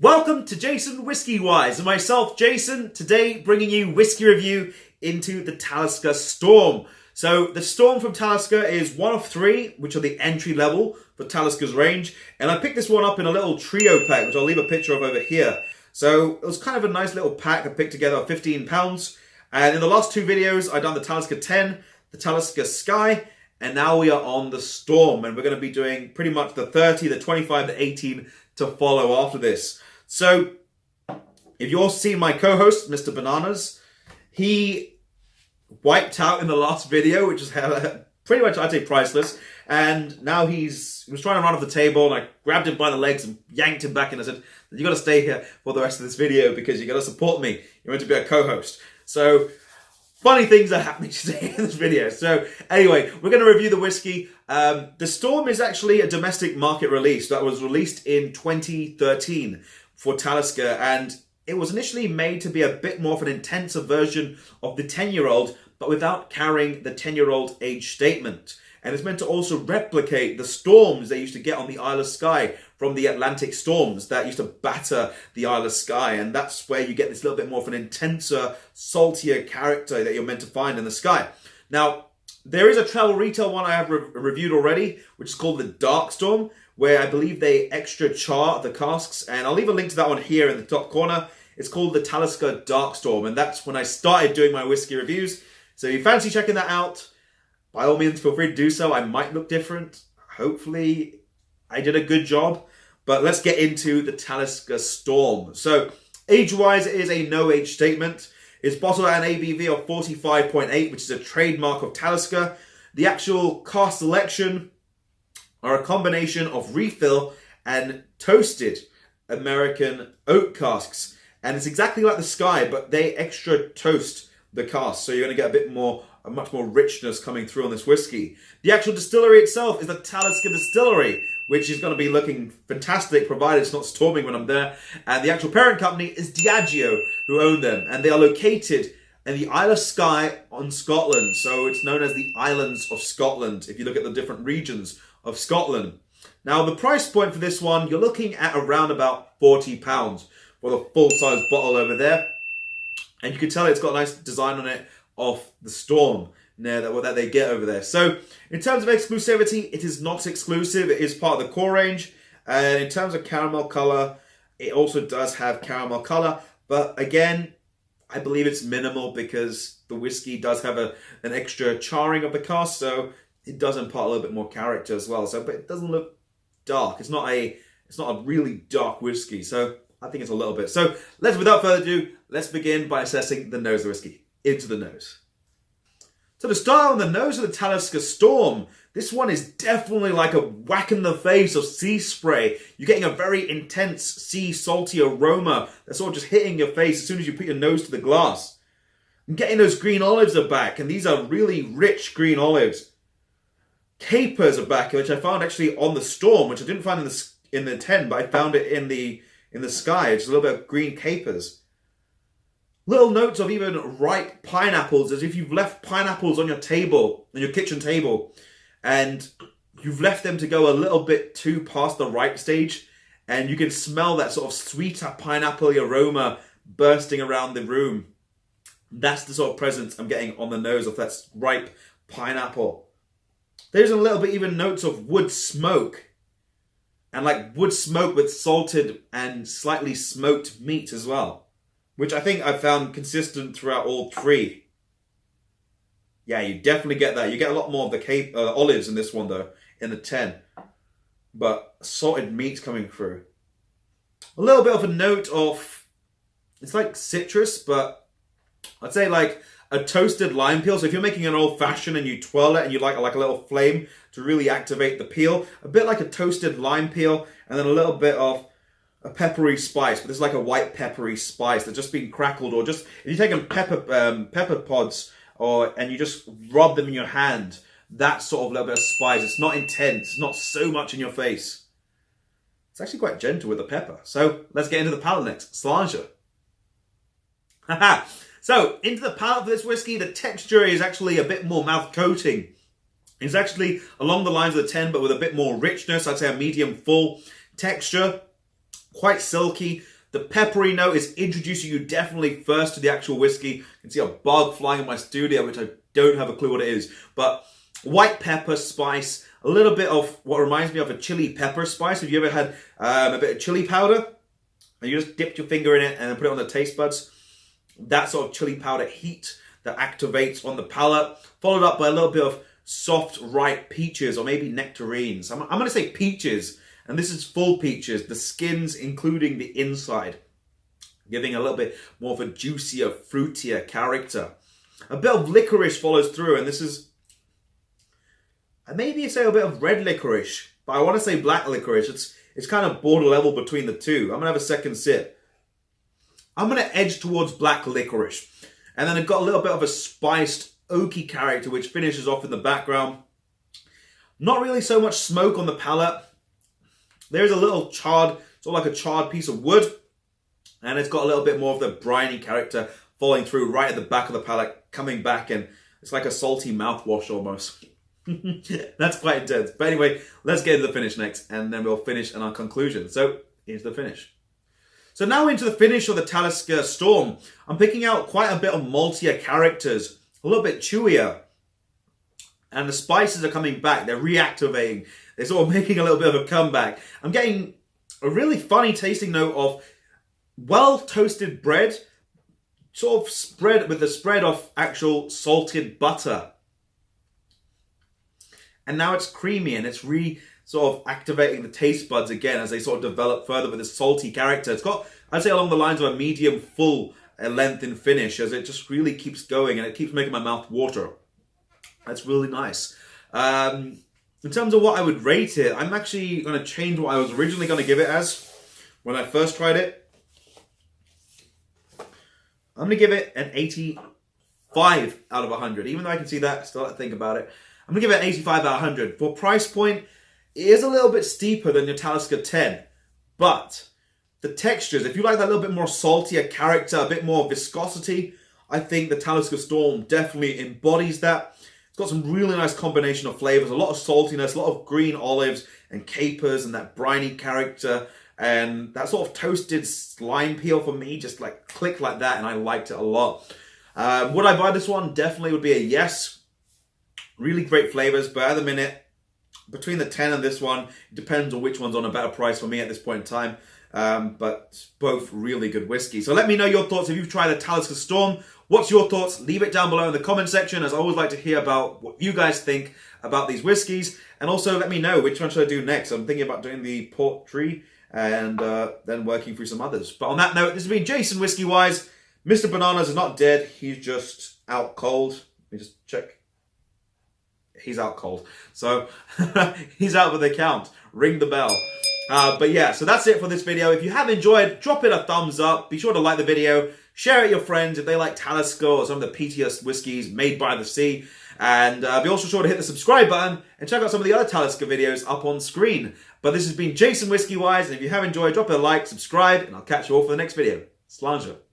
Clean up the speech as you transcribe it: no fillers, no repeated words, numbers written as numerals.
Welcome to JasonWhiskyWise and myself, Jason, today bringing you whiskey review into the Talisker Storm. So the Storm from Talisker is one of three, which are the entry level for Talisker's range. And I picked this one up in a little trio pack, which I'll leave a picture of over here. So it was kind of a nice little pack I picked together of 15 pounds. And in the last two videos, I've done the Talisker 10, the Talisker Skye, and now we are on the Storm. And we're going to be doing pretty much the 30, the 25, the 18 to follow after this. So, if you've all seen my co-host, Mr. Bananas, he wiped out in the last video, which is pretty much, I'd say, priceless. And now he was trying to run off the table, and I grabbed him by the legs and yanked him back, and I said, you got to stay here for the rest of this video because you got to support me. You're meant to be a co-host. So, funny things are happening today in this video. So, anyway, we're going to review the whiskey. The Storm is actually a domestic market release that was released in 2013. For Talisker, and it was initially made to be a bit more of an intensive version of the 10-year-old, but without carrying the 10-year-old age statement. And it's meant to also replicate the storms they used to get on the Isle of Skye from the Atlantic storms that used to batter the Isle of Skye. And that's where you get this little bit more of an intenser, saltier character that you're meant to find in the Skye. Now, there is a travel retail one I have reviewed already, which is called the Dark Storm, where I believe they extra char the casks, and I'll leave a link to that one here in the top corner. It's called the Talisker Dark Storm, and that's when I started doing my whiskey reviews. So if you fancy checking that out, by all means feel free to do so. I might look different. Hopefully I did a good job, but let's get into the Talisker Storm. So age-wise, it is a no-age statement. It's bottled at an ABV of 45.8, which is a trademark of Talisker. The actual cask selection are a combination of refill and toasted American oak casks. And it's exactly like the Skye, but they extra toast the cask. So you're going to get a much more richness coming through on this whiskey. The actual distillery itself is the Talisker Distillery, which is going to be looking fantastic, provided it's not storming when I'm there. And the actual parent company is Diageo, who own them. And they are located in the Isle of Skye on Scotland. So it's known as the Islands of Scotland, if you look at the different regions of Scotland. Now, the price point for this one, you're looking at around about £40 for the full-size bottle over there. And you can tell it's got a nice design on it of the Storm that they get over there. So, in terms of exclusivity, it is not exclusive. It is part of the core range. And in terms of caramel colour, it also does have caramel colour. But again, I believe it's minimal because the whiskey does have an extra charring of the cask. So, it does impart a little bit more character as well. So, but it doesn't look dark. It's not a really dark whiskey. So I think it's a little bit. So without further ado, let's begin by assessing the nose of the whiskey. Into the nose. So to start on the nose of the Talisker Storm, this one is definitely like a whack in the face of sea spray. You're getting a very intense sea salty aroma that's sort of just hitting your face as soon as you put your nose to the glass. I'm getting those green olives are back, and these are really rich green olives. Capers are back, which I found actually on the Storm, which I didn't find in the 10, but I found it in the Skye. Just a little bit of green capers. Little notes of even ripe pineapples, as if you've left pineapples on your table, on your kitchen table, and you've left them to go a little bit too past the ripe stage, and you can smell that sort of sweeter pineapple aroma bursting around the room. That's the sort of presence I'm getting on the nose of that ripe pineapple. There's a little bit even notes of wood smoke. And like wood smoke with salted and slightly smoked meat as well. Which I think I've found consistent throughout all three. Yeah, you definitely get that. You get a lot more of the olives in this one though, in the 10. But salted meat's coming through. A little bit of a note of, it's like citrus, but I'd say like a toasted lime peel. So if you're making an old fashioned and you twirl it and you like a little flame to really activate the peel, a bit like a toasted lime peel, and then a little bit of a peppery spice. But this is like a white peppery spice that's just been crackled, or just if you take pepper pods and you just rub them in your hand, that sort of little bit of spice. It's not intense. It's not so much in your face. It's actually quite gentle with the pepper. So let's get into the palate next. Slanger. Haha. So, into the palate for this whiskey, the texture is actually a bit more mouth coating. It's actually along the lines of the 10, but with a bit more richness. I'd say a medium full texture. quite silky. The peppery note is introducing you definitely first to the actual whiskey. You can see a bug flying in my studio, which I don't have a clue what it is. But white pepper spice, a little bit of what reminds me of a chili pepper spice. Have you ever had a bit of chili powder? And you just dipped your finger in it and then put it on the taste buds. That sort of chili powder heat that activates on the palate, followed up by a little bit of soft, ripe peaches or maybe nectarines. I'm going to say peaches, and this is full peaches, the skins including the inside, giving a little bit more of a juicier, fruitier character. A bit of licorice follows through, and this is, maybe you say a bit of red licorice, but I want to say black licorice. It's kind of border level between the two. I'm going to have a second sip. I'm going to edge towards black licorice. And then I've got a little bit of a spiced, oaky character, which finishes off in the background. Not really so much smoke on the palate. There's a little charred, sort of like a charred piece of wood. And it's got a little bit more of the briny character falling through right at the back of the palate, coming back, and it's like a salty mouthwash almost. That's quite intense. But anyway, let's get into the finish next, and then we'll finish in our conclusion. So, here's the finish. So now into the finish of the Talisker Storm. I'm picking out quite a bit of maltier characters, a little bit chewier. And the spices are coming back. They're reactivating. They're sort of making a little bit of a comeback. I'm getting a really funny tasting note of well-toasted bread, sort of spread with the spread of actual salted butter. And now it's creamy and it's sort of activating the taste buds again as they sort of develop further with this salty character. It's got, I'd say, along the lines of a medium full length in finish, as it just really keeps going and it keeps making my mouth water. That's really nice. In terms of what I would rate it, I'm actually going to change what I was originally going to give it as when I first tried it. I'm going to give it an 85 out of 100. Even though I can see that, still have to think about it. I'm going to give it an 85 out of 100. For price point, it is a little bit steeper than your Talisker 10. But the textures, if you like that little bit more saltier character, a bit more viscosity, I think the Talisker Storm definitely embodies that. It's got some really nice combination of flavors, a lot of saltiness, a lot of green olives and capers and that briny character. And that sort of toasted lime peel for me just like clicked like that, and I liked it a lot. Would I buy this one? Definitely would be a yes. Really great flavors, but at the minute, between the 10 and this one, it depends on which one's on a better price for me at this point in time. But both really good whiskey. So let me know your thoughts if you've tried the Talisker Storm. What's your thoughts? Leave it down below in the comment section, as I always like to hear about what you guys think about these whiskies. And also let me know which one should I do next. I'm thinking about doing the Port Tree and then working through some others. But on that note, this has been JasonWhiskyWise. Mr. Bananas is not dead. He's just out cold. Let me just check. He's out cold. So he's out with the count. Ring the bell. But yeah, so that's it for this video. If you have enjoyed, drop it a thumbs up. Be sure to like the video. Share it with your friends if they like Talisker or some of the peatiest whiskies made by the sea. And be also sure to hit the subscribe button and check out some of the other Talisker videos up on screen. But this has been JasonWhiskyWise. And if you have enjoyed, drop it a like, subscribe, and I'll catch you all for the next video. Slanger.